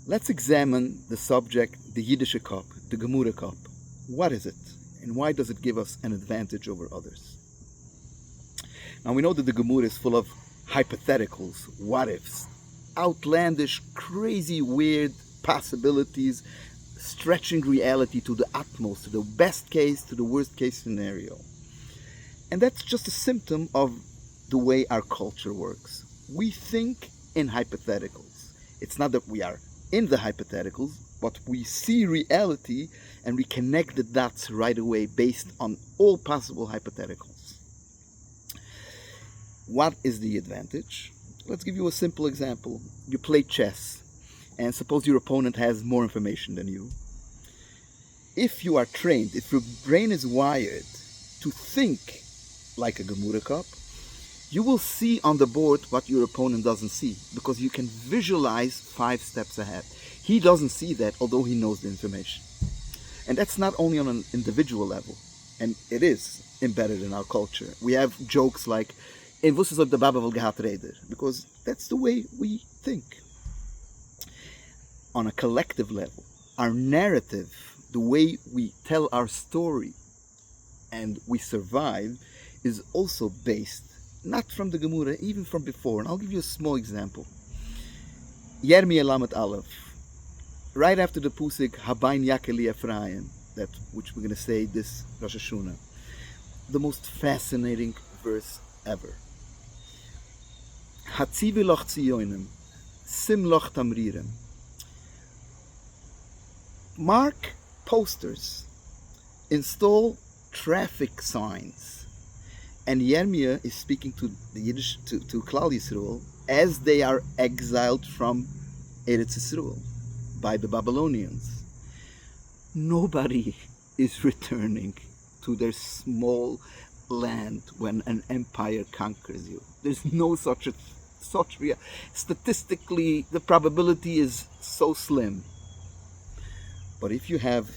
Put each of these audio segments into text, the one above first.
Let's examine the subject, the Yiddish cup, the Gemura cup. What is it? And why does it give us an advantage over others? Now we know that the Gemura is full of hypotheticals, what ifs, outlandish, crazy, weird possibilities, stretching reality to the utmost, to the best case, to the worst case scenario. And that's just a symptom of the way our culture works. We think in hypotheticals. It's not that we are in the hypotheticals, but we see reality and we connect the dots right away based on all possible hypotheticals. What is the advantage? Let's give you a simple example. You play chess, and suppose your opponent has more information than you. If you are trained, if your brain is wired to think like a Gemura cup, you will see on the board what your opponent doesn't see, because you can visualize 5 steps ahead. He doesn't see that, although he knows the information. And that's not only on an individual level, and it is embedded in our culture. We have jokes like, "In wusses ob der Baba will gehat reder," because that's the way we think. On a collective level, our narrative, the way we tell our story and we survive, is also based not from the Gemara, even from before. And I'll give you a small example. Yirmiyah Lamed Aleph, right after the Pusik Habayin Yakeli Ephraim, that which we're going to say this Rosh Hashanah, the most fascinating verse ever. Hatzivi loch Tziyonim, sim loch tamrirem. Mark posters, install traffic signs. And Yirmiyah is speaking to the Yiddish, to Klal Yisrael, as they are exiled from Eretz Yisrael by the Babylonians. Nobody is returning to their small land when an empire conquers you. There's no such real. Statistically, the probability is so slim. But if you have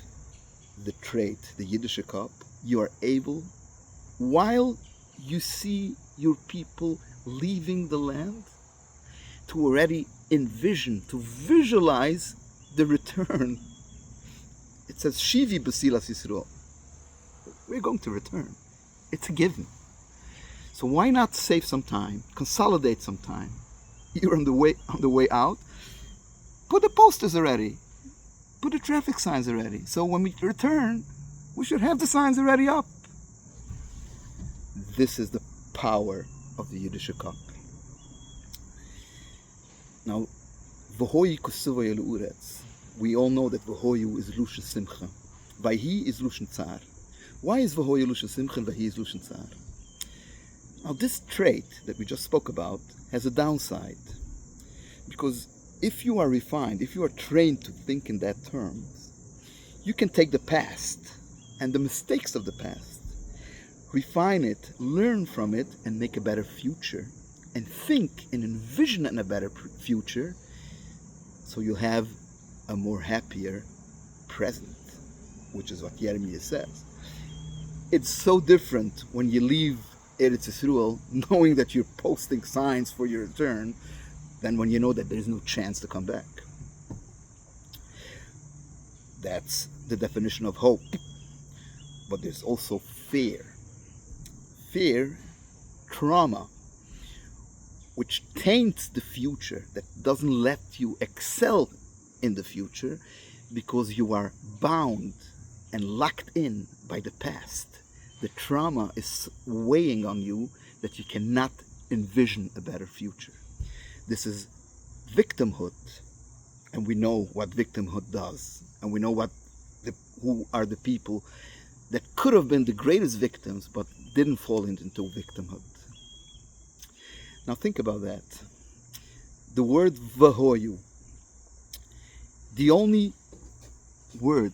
the trait, the Yiddish cup, you are able, while you see your people leaving the land, to already envision, to visualize the return. It says, Shivi b'silas Yisrael. We're going to return. It's a given. So why not save some time, consolidate some time? You're on the way out. Put the posters already. Put the traffic signs already. So when we return, we should have the signs already up. This is the power of the Yiddish cup. Now, V'hoyi kusuvay l'uretz. We all know that V'hoyu is Lushan Simcha. Vayhi is Lushan Tsar. Why is V'hoyu Lushan Simcha and Vayhi is Lushan Tsar? Now, this trait that we just spoke about has a downside. Because if you are refined, if you are trained to think in that terms, you can take the past and the mistakes of the past, refine it, learn from it, and make a better future. And think and envision in a better future, so you'll have a more happier present, which is what Yirmiyah says. It's so different when you leave Eretz Yisrael knowing that you're posting signs for your return than when you know that there's no chance to come back. That's the definition of hope. But there's also fear. Fear, trauma, which taints the future, that doesn't let you excel in the future because you are bound and locked in by the past. The trauma is weighing on you that you cannot envision a better future. This is victimhood, and we know what victimhood does, and we know who are the people that could have been the greatest victims but didn't fall into victimhood. Now think about that. The word V'hoyu, the only word,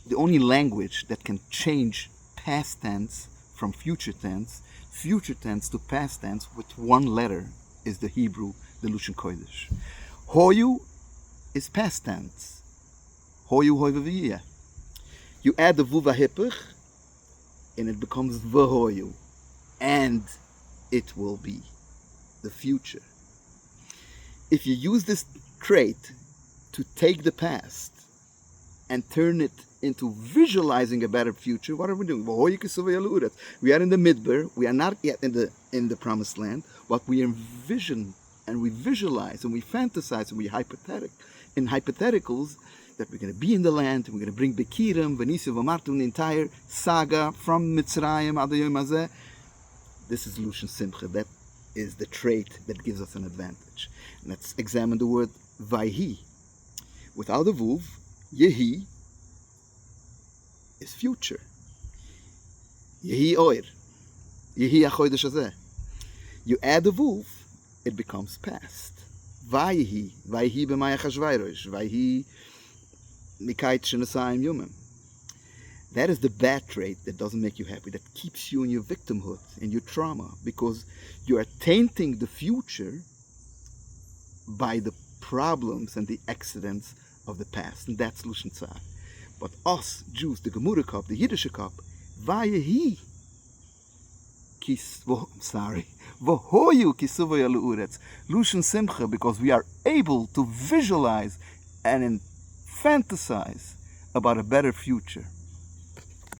the only language that can change past tense from future tense to past tense with one letter is the Hebrew, the Lushan Kodesh. Hoyu is past tense. Hoyu hoy v'viyeh. You add the vuva hipach, and it becomes v'hoyu, and it will be the future. If you use this trait to take the past and turn it into visualizing a better future. What are we doing? We are in the midbar. We are not yet in the promised land, but we envision and we visualize and we fantasize and we hypotheticals that we're going to be in the land, and we're going to bring Bekirim, Venisi, Vamartu, the entire saga from Mitzrayim, Adayom Azeh. This is Lushan Simcha. That is the trait that gives us an advantage. And let's examine the word Vayhi. Without a Vuv, Yehi is future. Yehi Oir. Yehi Achodesh Hazeh. You add a Vuv, it becomes past. Vayhi. Vayhi b'maya chashvayrosh. Vayhi mikayt shenasayim yumim. That is the bad trait that doesn't make you happy, that keeps you in your victimhood, in your trauma, because you are tainting the future by the problems and the accidents of the past. And that's Lushan Tzar. But us, Jews, the Gemura cup, the Yiddish cup, Vayehi, Vohoyu kisuvoy alu'uretz, Lushan Simcha, because we are able to visualize and fantasize about a better future.